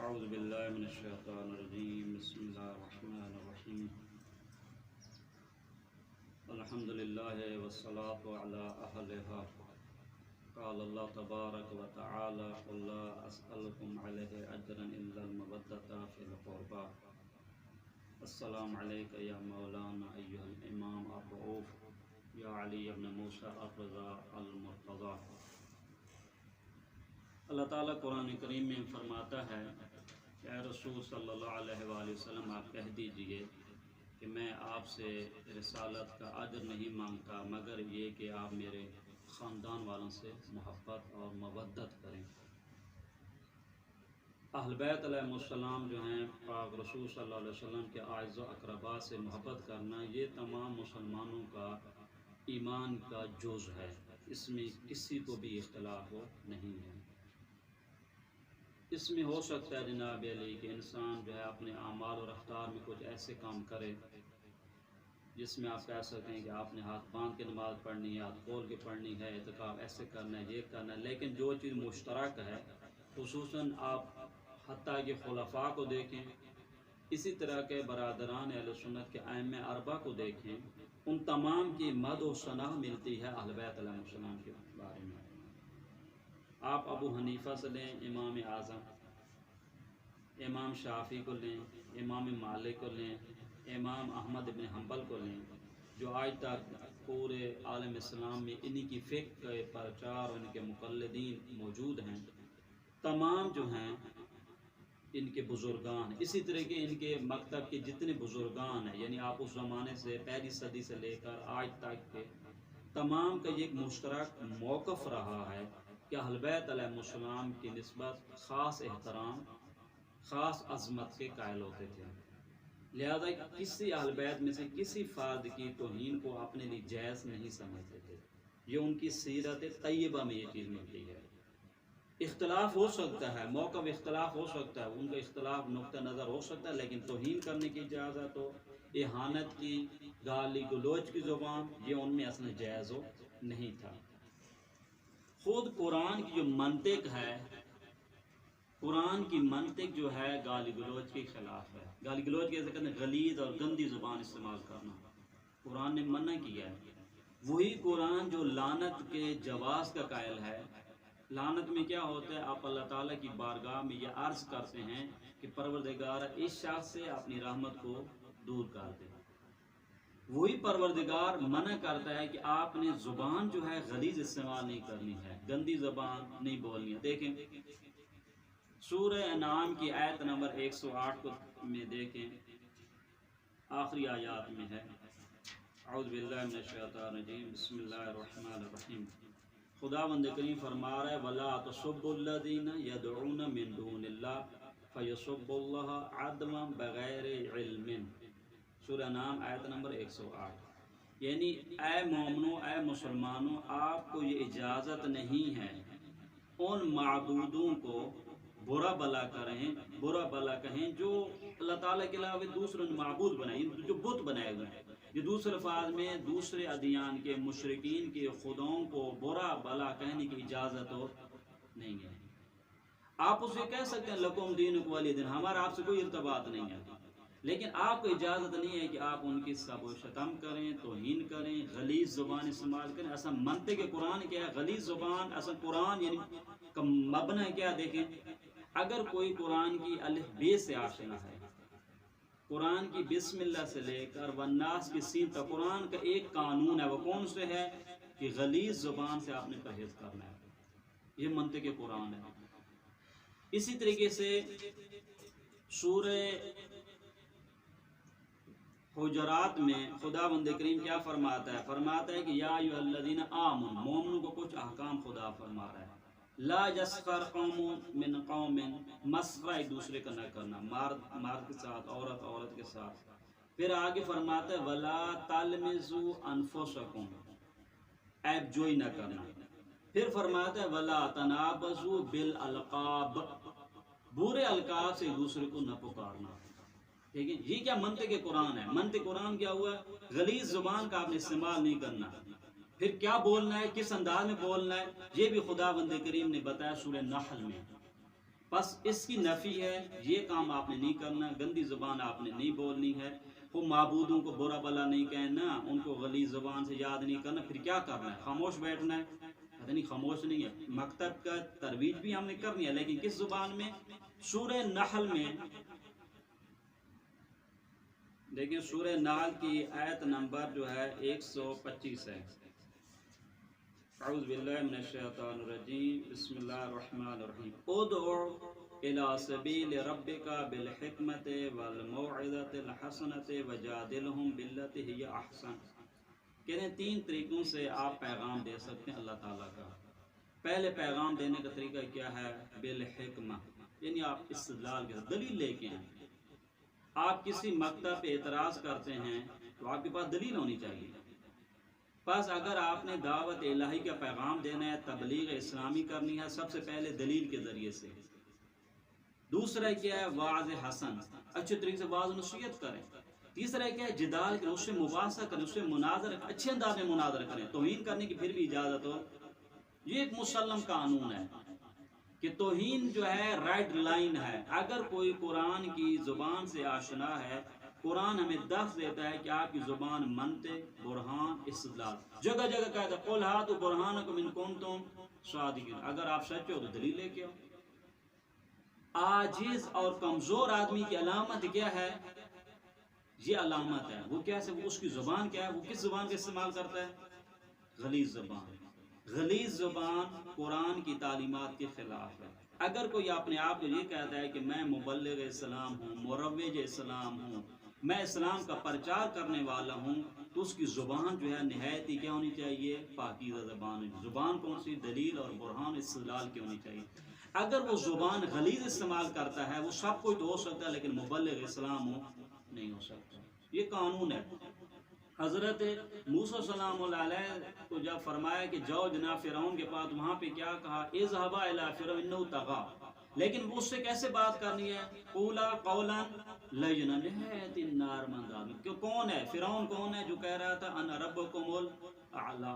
اعوذ باللہ من الشیطان الرجیم بسم اللہ الرحمن الرحیم الحمدللہ والصلاة علی اہلہا قال اللہ تبارک و تعالی قل لا اسألکم علیہ اجرا الا المودۃ فی القربى السلام علیک یا مولانا ایھا الامام الرؤوف یا علی ابن موسیٰ الرضا المرتضی۔ اللہ تعالیٰ قرآن کریم میں فرماتا ہے کہ اے رسول صلی اللہ علیہ وآلہ وسلم آپ کہہ دیجئے کہ میں آپ سے رسالت کا اجر نہیں مانگتا مگر یہ کہ آپ میرے خاندان والوں سے محبت اور مودت کریں۔ اہل بیت علیہ السلام جو ہیں پاک رسول صلی اللہ علیہ وسلم کے اعز و اقربا سے محبت کرنا یہ تمام مسلمانوں کا ایمان کا جز ہے، اس میں کسی کو بھی اختلاف نہیں ہے۔ اس میں ہو سکتا ہے جناب علی کہ انسان جو ہے اپنے اعمال و رفتار میں کچھ ایسے کام کرے جس میں آپ کہہ سکتے ہیں کہ آپ نے ہاتھ باندھ کے نماز پڑھنی ہے، ہاتھ کھول کے پڑھنی ہے، اعتکاف ایسے کرنا ہے، یہ کرنا ہے، لیکن جو چیز مشترک ہے خصوصاً آپ حتیٰ کہ خلفاء کو دیکھیں، اسی طرح کے برادران اہل سنت کے ائمہ اربعہ کو دیکھیں، ان تمام کی مدح و ثنا ملتی ہے اہل بیت علیہ السلام کے بارے میں۔ آپ ابو حنیفہ سے لیں امام اعظم، امام شافعی کو لیں، امام مالک کو لیں، امام احمد بن حنبل کو لیں، جو آج تک پورے عالم اسلام میں انہی کی فقہ کے پرچار اور ان کے مقلدین موجود ہیں، تمام جو ہیں ان کے بزرگان، اسی طرح کے ان کے مکتب کے جتنے بزرگان ہیں، یعنی آپ اس زمانے سے پہلی صدی سے لے کر آج تک کے تمام کا یہ ایک مشترک موقف رہا ہے کہ اہل بیت علیہ السلام کی نسبت خاص احترام، خاص عظمت کے قائل ہوتے تھے، لہذا کسی اہل بیت میں سے کسی فرد کی توہین کو اپنے لیے جائز نہیں سمجھتے تھے۔ یہ ان کی سیرت طیبہ میں یہ چیز ملتی ہے۔ اختلاف ہو سکتا ہے، موقف اختلاف ہو سکتا ہے، ان کا اختلاف نقطہ نظر ہو سکتا ہے، لیکن توہین کرنے کی اجازت ہو، اہانت کی، گالی گلوچ کی زبان، یہ ان میں اصلا جائز ہو نہیں تھا۔ خود قرآن کی جو منطق ہے، قرآن کی منطق جو ہے گالی گلوچ کے خلاف ہے۔ گالی گلوچ کیسے کہتے ہیں؟ غلیظ اور گندی زبان استعمال کرنا قرآن نے منع کیا ہے۔ وہی قرآن جو لعنت کے جواز کا قائل ہے۔ لعنت میں کیا ہوتا ہے؟ آپ اللہ تعالیٰ کی بارگاہ میں یہ عرض کرتے ہیں کہ پروردگار اس شخص سے اپنی رحمت کو دور کر دے۔ وہی پروردگار منع کرتا ہے کہ آپ نے زبان جو ہے غلیظ استعمال نہیں کرنی ہے، گندی زبان نہیں بولنی ہے۔ دیکھیں سورہ انعام کی آیت نمبر 108 کو میں دیکھیں، آخری آیات میں ہے، اعوذ باللہ من الشیطان الرجیم بسم اللہ الرحمن الرحیم۔ خداوند کریم فرما رہا ہے وَلَا تَسُبُّوا الَّذِينَ يَدْعُونَ مِن دُونِ اللَّهِ فَيَسُبُّوا اللَّهَ عَدْوًا بِغَيْرِ عِلْمٍ۔ سورہ انعام آیت نمبر 108۔ یعنی اے مومنو، اے مسلمانوں، آپ کو یہ اجازت نہیں ہے ان معبودوں کو برا بلا کریں، برا بلا کہیں جو اللہ تعالیٰ کے علاوہ دوسرے معبود بنائے، جو بت بنائے ہوئے ہیں، یہ دوسرے الفاظ میں دوسرے ادیان کے مشرکین کے خداؤں کو برا بلا کہنے کی اجازت ہو نہیں ہے۔ آپ اسے کہہ سکتے ہیں لکم دینکم ولی دین، ہمارا آپ سے کوئی ارتباط نہیں ہے، لیکن آپ کو اجازت نہیں ہے کہ آپ ان کی سب و شتم کریں، توہین کریں، غلیظ زبان استعمال کریں۔ اصلا منطق قرآن کیا ہے؟ غلیظ زبان۔ اصلا قرآن یعنی کا مبنی کیا؟ دیکھیں اگر کوئی قرآن کی الف بے سے آشنا ہے، قرآن کی بسم اللہ سے لے کر والناس کی سین تک قرآن کا ایک قانون ہے، وہ کون سے ہے؟ کہ غلیظ زبان سے آپ نے پرہیز کرنا ہے، یہ منطق قرآن ہے۔ اسی طریقے سے سورہ حجرات میں خداوند کریم کیا فرماتا ہے؟ فرماتا ہے کہ یا ایھا الذین آمنوا، مومنوں کو کچھ احکام خدا فرما رہا ہے۔ لا یسخر قوم من قوم، مسخرہ ایک دوسرے کا نہ کرنا، مرد کے ساتھ، عورت کے ساتھ۔ پھر آگے فرماتا ہے ولا تلمزوا انفسکم، عیب جوئی نہ کرنا۔ پھر فرماتا ہے ولا تنابزوا بالالقاب، برے القاب سے ایک دوسرے کو نہ پکارنا۔ ٹھیک ہے، یہ کیا منطق قرآن ہے؟ منطق قرآن کیا ہوا ہے؟ غلیظ زبان کا آپ نے استعمال نہیں کرنا۔ پھر کیا بولنا ہے، کس انداز میں بولنا ہے، یہ بھی خداوند کریم نے بتایا سورہ نحل میں۔ بس اس کی نفی ہے، یہ کام آپ نے نہیں کرنا، گندی زبان آپ نے نہیں بولنی ہے، وہ معبودوں کو برا بلا نہیں کہنا، ان کو غلیظ زبان سے یاد نہیں کرنا، پھر کیا کرنا ہے؟ خاموش بیٹھنا ہے؟ کہتے نہیں خاموش نہیں ہے، مکتب کا ترویج بھی ہم نے کرنی ہے، لیکن کس زبان میں؟ سورہ نحل میں دیکھیں، سورہ نحل کی آیت نمبر جو ہے 125 ہے۔ اعوذ باللہ من الشیطان الرجیم، بسم اللہ الرحمن الرحیم، ادعو الى سبیل ربک بالحکمت والموعظۃ الحسنۃ وجادلہم باللتی ہی احسن۔ کہتے ہیں 3 طریقوں سے آپ پیغام دے سکتے ہیں اللہ تعالیٰ کا۔ پہلے پیغام دینے کا طریقہ کیا ہے؟ بالحکمہ، یعنی آپ استدلال کے دلیل لے کے آئیں۔ آپ کسی مکتب پہ اعتراض کرتے ہیں تو آپ کے پاس دلیل ہونی چاہیے۔ بس اگر آپ نے دعوت الہی کا پیغام دینا ہے، تبلیغ اسلامی کرنی ہے، سب سے پہلے دلیل کے ذریعے سے۔ دوسرا کیا ہے؟ واعظ حسن، اچھے طریقے سے واعظ نصیحت کریں۔ تیسرا کیا ہے؟ جدال کریں، اس سے مباحثہ کریں، اس سے مناظرہ کریں، اچھے انداز میں مناظرہ کریں، توہین کرنے کی پھر بھی اجازت ہو۔ یہ ایک مسلم قانون ہے کہ توہین جو ہے رائٹ لائن ہے۔ اگر کوئی قرآن کی زبان سے آشنا ہے، قرآن ہمیں درس دیتا ہے کہ آپ کی زبان منطق، برہان، استدلال، جگہ جگہ کہتا ہے قل ہاتوا برہانکم ان کنتم صادقین، اگر آپ سچے ہو تو دلیل لے کے آؤ۔ عاجز اور کمزور آدمی کی علامت کیا ہے؟ یہ علامت ہے، وہ کیا ہے؟ وہ اس کی زبان کیا ہے؟ وہ کس زبان کا استعمال کرتا ہے؟ غلیظ زبان۔ غلیظ زبان قرآن کی تعلیمات کے خلاف ہے۔ اگر کوئی اپنے آپ کو یہ کہتا ہے کہ میں مبلغ اسلام ہوں، مروج اسلام ہوں، میں اسلام کا پرچار کرنے والا ہوں، تو اس کی زبان جو ہے نہایت ہی کیا ہونی چاہیے؟ پاکیزہ زبان ہونی۔ زبان کون سی؟ دلیل اور برہان استدلال کی ہونی چاہیے۔ اگر وہ زبان غلیظ استعمال کرتا ہے، وہ سب کوئی تو ہو سکتا ہے لیکن مبلغ اسلام ہو نہیں ہو سکتا۔ یہ قانون ہے۔ حضرت موسیٰ سلام اللہ علیہ کو جب فرمایا کہ جاؤ جناب فرعون کے پاس، وہاں پہ کیا کہا؟ اذهبا الى فرعون انه طغى، لیکن اس سے کیسے بات کرنی ہے؟ قولا قولا لینا، نہایت نارمل آدمی۔ کہ کون ہے فرعون؟ کون ہے جو کہہ رہا تھا انا ربکم الاعلی؟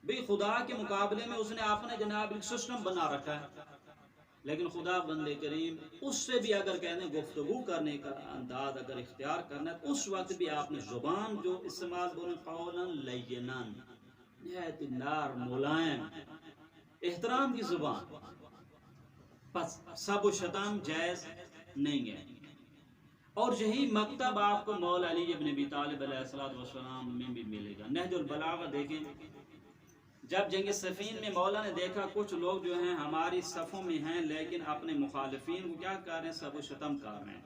بھئی خدا کے مقابلے میں اس نے اپنے جناب ایک سسٹم بنا رکھا ہے، لیکن خدا بند کریم اس سے بھی اگر کہنے گفتگو کرنے کا انداز اگر اختیار کرنا ہے، اس وقت بھی آپ نے زبان جو استعمال کریں قولا لینا، نہایت نار ملائم، احترام کی زبان، بس سب و شتم جائز نہیں ہے۔ اور یہی مکتب آپ کو مولا علی ابن ابی طالب علیہ السلام میں بھی ملے گا۔ نہج البلاغہ دیکھیں، جب جنگ صفین میں مولا نے دیکھا کچھ لوگ جو ہیں ہماری صفوں میں ہیں لیکن اپنے مخالفین کو کیا کر رہے ہیں؟ سب و شتم کر رہے ہیں،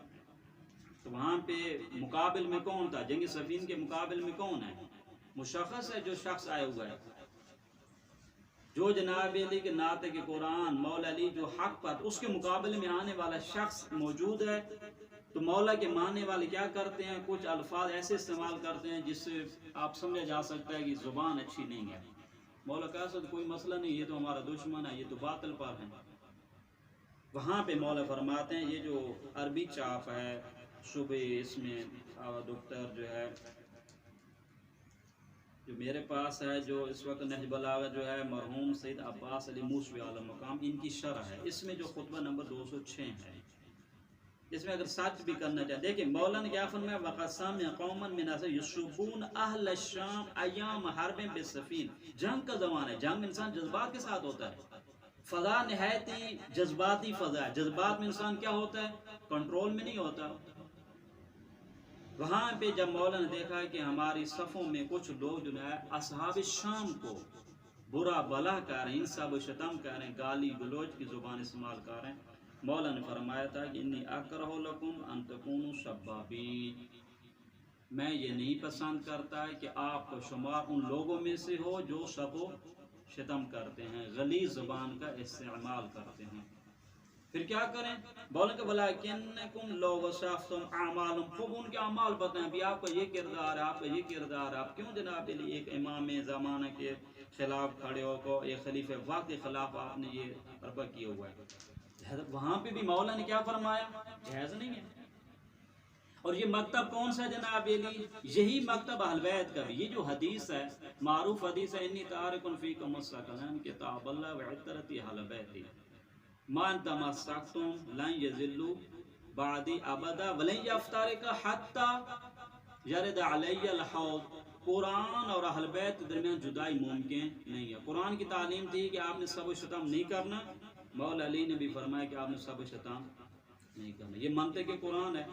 تو وہاں پہ مقابل میں کون تھا؟ جنگ صفین کے مقابل میں کون ہے؟ مشخص ہے جو شخص آئے ہوا ہے، جو جناب علی کے ناطق قرآن، مولا علی جو حق پر، اس کے مقابلے میں آنے والا شخص موجود ہے۔ تو مولا کے ماننے والے کیا کرتے ہیں؟ کچھ الفاظ ایسے استعمال کرتے ہیں جس سے آپ سمجھا جا سکتا ہے کہ زبان اچھی نہیں ہے۔ مولا کہہ سکتے کوئی مسئلہ نہیں، یہ تو ہمارا دشمن ہے، یہ تو باطل پر ہے۔ وہاں پہ مولا فرماتے ہیں یہ جو عربی چاپ ہے صبح، اس میں ڈاکٹر جو ہے جو میرے پاس ہے، جو اس وقت نہج بلاغہ جو ہے مرحوم سید عباس علی موسوی عالم مقام، ان کی شرح ہے، اس میں جو خطبہ نمبر 206 ہے، اس میں اگر سچ بھی کرنا چاہتے دیکھیں مولا نے کیا فرمایا؟ وَقَدْ سَمِعَ قَوْمًا مِنْ أَهْلِ يَسُبُّونَ أَهْلَ الشَّامِ أَيَّامَ حَرْبٍ بِالسَّفِينَ، جنگ کا زمانہ ہے، جنگ انسان جذبات کے ساتھ ہوتا ہے، فضا نہایت ہی جذباتی فضا ہے، جذبات میں انسان کیا ہوتا ہے؟ کنٹرول میں نہیں ہوتا۔ وہاں پہ جب مولا نے دیکھا کہ ہماری صفوں میں کچھ لوگ جو ہے اصحاب شام کو برا بلا کر رہے ہیں، انساب و شتم کر رہے ہیں، گالی گلوچ کی زبان استعمال کر رہے ہیں، مولا نے فرمایا تھا کہ انی اکرہ لکم ان تکونوا سبابین، میں یہ نہیں پسند کرتا کہ آپ کو شمار ان لوگوں میں سے ہو جو سب و شتم کرتے ہیں، غلیظ زبان کا استعمال کرتے ہیں۔ پھر کیا کریں؟ بولیں کہ وَلَكِنَّكُمْ لَوْ وَصَفْتُمْ أَعْمَالَكُمْ، خوب ان کے اعمال بتائیں بھی آپ کا یہ کردار ہے، آپ کا یہ کردار ہے، آپ کیوں جناب علی ایک امام زمانہ کے خلاف کھڑے ہو کو، ایک خلیفہ وقت کے خلاف آپ نے یہ حربہ کیا ہوا ہے؟ وہاں پہ بھی مولا نے کیا فرمایا؟ جائز نہیں ہے۔ اور یہ مکتب کون سا جناب علی؟ یہی مکتب اہل بیت کا بھی، یہ جو حدیث ہے معروف حدیث ہے انی تارک فیکم الثقلین کتاب اللہ وعترتی اہل بیتی، مان تمسکتم لن یذلوا بعدی ابدا ولن یفترق حتی یرد علی الحوض. قرآن اور اہل بیت کے درمیان جدائی ممکن نہیں ہے. قرآن کی تعلیم تھی کہ آپ نے سب و شتم نہیں کرنا. مولا علی نے بھی فرمایا کہ آپ نے سب و شتم نہیں کرنا. یہ منطق قرآن ہے.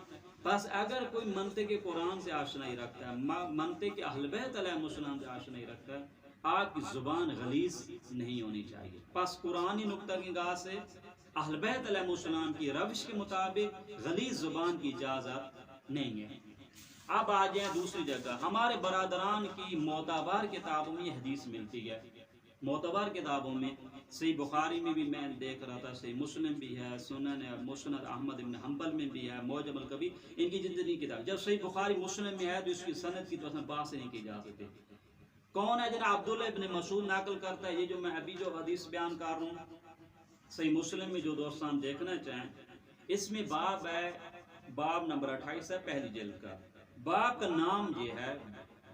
بس اگر کوئی منطق قرآن سے آشنائی رکھتا ہے, منطق اہل بیت علیہ السلام سے آشنائی رکھتا ہے, آپ کی زبان غلیظ نہیں ہونی چاہیے. پس قرآنی نقطہ کی نگاہ سے اہل بیت علیہ السلام کی روش کے مطابق غلیظ زبان کی اجازت نہیں ہے. اب آ جائیں دوسری جگہ. ہمارے برادران کی معتبر کتابوں میں یہ حدیث ملتی ہے. معتبر کتابوں میں صحیح بخاری میں بھی میں دیکھ رہا تھا, صحیح مسلم بھی ہے, سنن مسند احمد بن حنبل میں بھی ہے, معجم الکبیر, ان کی جتنی کتاب. جب صحیح بخاری مسلم میں ہے تو اس کی سند کی تو بات سے نہیں کی جا سکتی. کون ہے جناب عبداللہ ابن مسعود نقل کرتا ہے. یہ جو میں ابھی جو حدیث بیان کر رہا ہوں صحیح مسلم میں, جو دوستان دیکھنا چاہیں, اس میں باب ہے, باب نمبر 28 ہے پہلی جلد کا. باب کا نام یہ ہے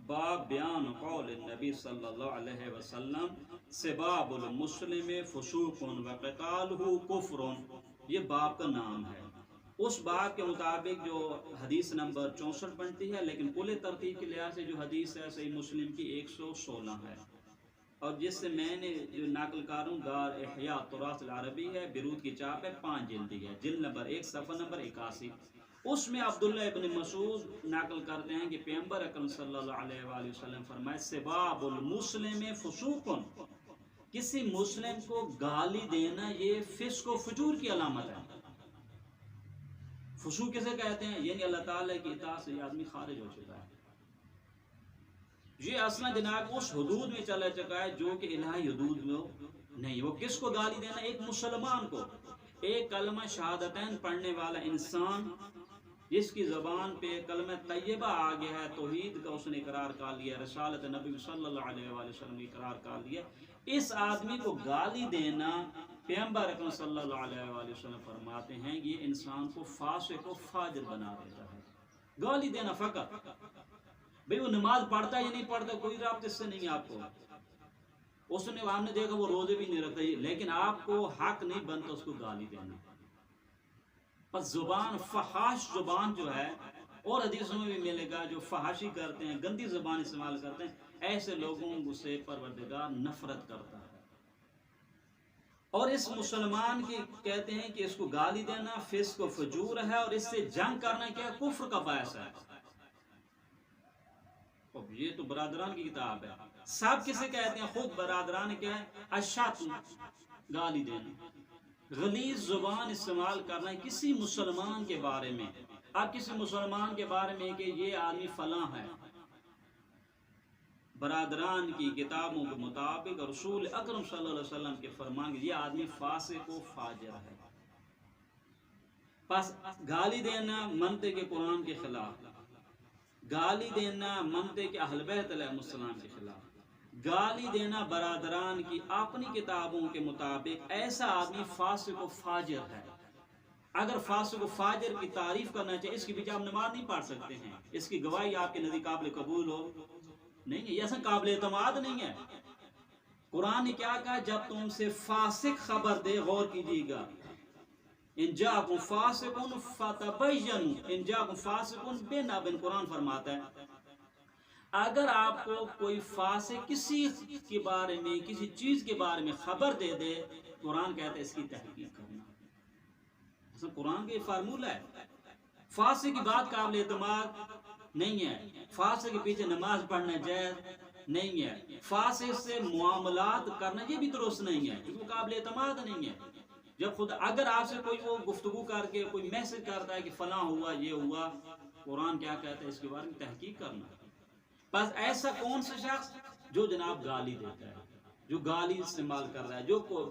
باب بیان قول النبی صلی اللہ علیہ وسلم سباب المسلم فسوق وقتالہ کفر. یہ باب کا نام ہے. اس باب کے مطابق جو حدیث نمبر 64 بنتی ہے, لیکن کل ترتیب کے لحاظ سے جو حدیث ہے صحیح مسلم کی 116 ہے. اور جس سے میں نے جو نقل کر رہا ہوں دار احیاء تراث العربی ہے, بیروت کی چاپ ہے, 5 جلدی ہے, جلد نمبر 1 صفحہ نمبر 81. اس میں عبداللہ ابن مسعود نقل کرتے ہیں کہ پیغمبر اکرم صلی اللہ علیہ وآلہ وسلم فرمائے سباب المسلم فسوق. کسی مسلم کو گالی دینا یہ فسق و فجور کی علامت ہے. فسوق کسے کہتے ہیں؟ یعنی اللہ تعالیٰ کی اطاعت سے یہ آدمی خارج ہو چکا ہے. یہ اصلا جناب اس حدود میں چلا چکا ہے جو کہ الہی حدود میں نہیں. وہ کس کو گالی دینا؟ ایک مسلمان کو, ایک کلمہ شہادتین پڑھنے والا انسان جس کی زبان پہ کلمہ طیبہ آ گیا ہے, توحید کا اس نے اقرار کر لیا, رسالت نبی صلی اللہ علیہ وآلہ وسلم نے اقرار کر لیا, اس آدمی کو گالی دینا پیغمبر اکرم صلی اللہ علیہ وآلہ وسلم فرماتے ہیں یہ انسان کو فاسق و فاجر بنا دیتا ہے. گالی دینا فقط, بھئی وہ نماز پڑھتا ہے یا نہیں پڑھتا کوئی رابطے سے نہیں آپ کو. اس نے ہم نے دیکھا وہ روزے بھی نہیں رکھتا, لیکن آپ کو حق نہیں بنتا اس کو گالی دینا. پس زبان فحاش زبان جو ہے, اور حدیثوں میں بھی ملے گا جو فحاشی کرتے ہیں, گندی زبان استعمال کرتے ہیں, ایسے لوگوں سے پروردگار نفرت کرتا ہے. اور اس مسلمان کی کہتے ہیں کہ اس کو گالی دینا فسق و فجور ہے, اور اس سے جنگ کرنا کیا کفر کا باعث ہے. یہ تو برادران کی کتاب ہے. سب کسے کہتے ہیں؟ خود برادران کیا ہے؟ اشات, گالی دینا, غلیظ زبان استعمال کرنا کسی مسلمان کے بارے میں. اب کسی مسلمان کے بارے میں کہ یہ آدمی فلاں ہے, برادران کی کتابوں کے مطابق رسول اکرم صلی اللہ علیہ وسلم کے فرمان یہ آدمی فاسق و فاجر ہے. پس گالی دینا منطق قرآن کے خلاف, گالی دینا منطق اہل بیت علیہ السلام کے خلاف, گالی دینا برادران کی اپنی کتابوں کے مطابق, ایسا آدمی فاسق و فاجر ہے. اگر فاسق و فاجر کی تعریف کرنا چاہیے, اس کے پیچھے آپ نماز نہیں پڑھ سکتے ہیں, اس کی گواہی آپ کے نزدیک قابل قبول ہو نہیں ہے, یہ اصلا قابل اعتماد نہیں ہے. قرآن نے کیا کہا؟ جب تم سے فاسق خبر دے غور کیجیے گا, ان جاءکم فاسق فتبینوا, ان جاءکم فاسق بنبأ. قرآن فرماتا ہے اگر آپ کو کوئی فاسق کسی کے بارے میں, کسی چیز کے بارے میں خبر دے دے, قرآن کہتا ہے اس کی تحقیق کرنا. قرآن کا یہ فارمولہ ہے. فاسق کی بات قابل اعتماد نہیں ہے, فاسق کے پیچھے نماز پڑھنا جائز نہیں ہے, فاسق سے معاملات کرنا یہ بھی درست نہیں ہے, کیونکہ قابل اعتماد نہیں ہے. جب خود اگر آپ سے کوئی وہ گفتگو کر کے کوئی میسج کرتا ہے کہ فلاں ہوا یہ ہوا, قرآن کیا کہتا ہے اس کے بارے میں تحقیق کرنا. بس ایسا کون سا شخص جو جناب گالی دیتا ہے, جو گالی استعمال کر رہا ہے,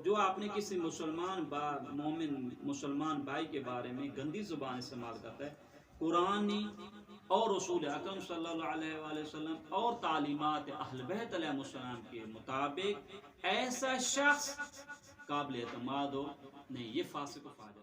جو آپ نے کسی مسلمان مومن مسلمان بھائی کے بارے میں گندی زبان استعمال کرتا ہے, قرآن اور رسول اکرم صلی اللہ علیہ وآلہ وسلم اور تعلیمات اہل بیت علیہ السلام کے مطابق ایسا شخص قابل اعتماد ہو نہیں, یہ فاسق و فاجر.